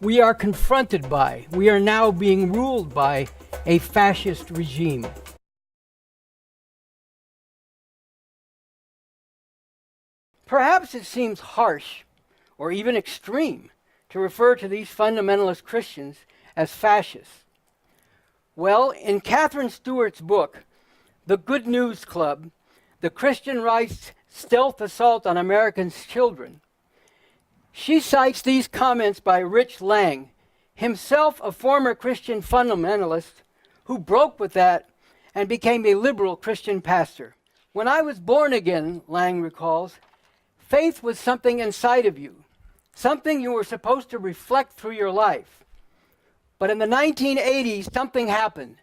we are confronted by, we are now being ruled by a fascist regime. Perhaps it seems harsh or even extreme to refer to these fundamentalist Christians as fascists. Well, in Catherine Stewart's book, The Good News Club, The Christian Right's Stealth Assault on Americans' Children, she cites these comments by Rich Lang, himself a former Christian fundamentalist who broke with that and became a liberal Christian pastor. When I was born again, Lang recalls, faith was something inside of you, something you were supposed to reflect through your life. But in the 1980s, something happened.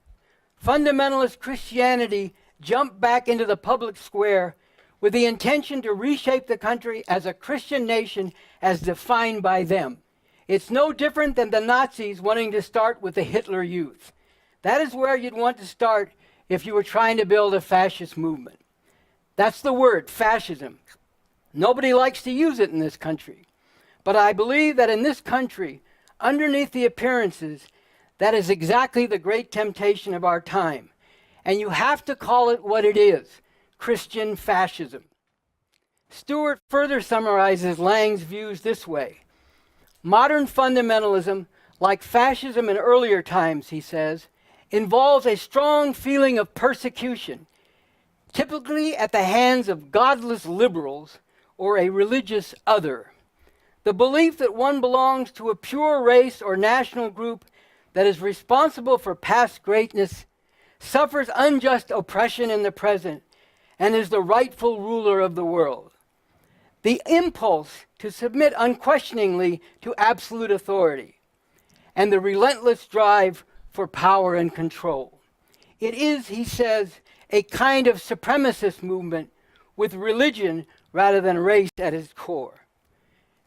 Fundamentalist Christianity jumped back into the public square with the intention to reshape the country as a Christian nation as defined by them. It's no different than the Nazis wanting to start with the Hitler Youth. That is where you'd want to start if you were trying to build a fascist movement. That's the word, fascism. Nobody likes to use it in this country. But I believe that in this country, underneath the appearances, that is exactly the great temptation of our time. And you have to call it what it is, Christian fascism. Stewart further summarizes Lang's views this way. Modern fundamentalism, like fascism in earlier times, he says, involves a strong feeling of persecution, typically at the hands of godless liberals or a religious other. The belief that one belongs to a pure race or national group that is responsible for past greatness, suffers unjust oppression in the present, and is the rightful ruler of the world. The impulse to submit unquestioningly to absolute authority, and the relentless drive for power and control. It is, he says, a kind of supremacist movement with religion rather than race at its core.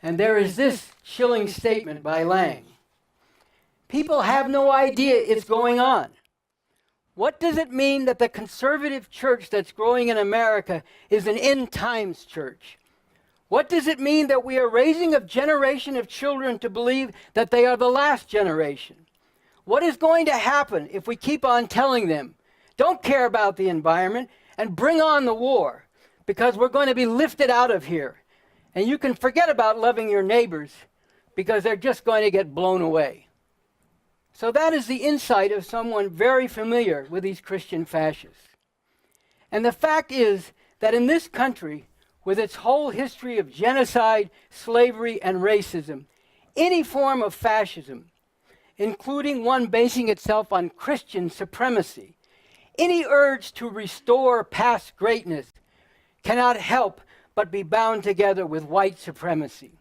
And there is this chilling statement by Lang. People have no idea it's going on. What does it mean that the conservative church that's growing in America is an end times church? What does it mean that we are raising a generation of children to believe that they are the last generation? What is going to happen if we keep on telling them, don't care about the environment and bring on the war, because we're going to be lifted out of here? And you can forget about loving your neighbors because they're just going to get blown away. So that is the insight of someone very familiar with these Christian fascists. And the fact is that in this country, with its whole history of genocide, slavery, and racism, any form of fascism, including one basing itself on Christian supremacy, any urge to restore past greatness cannot help but be bound together with white supremacy.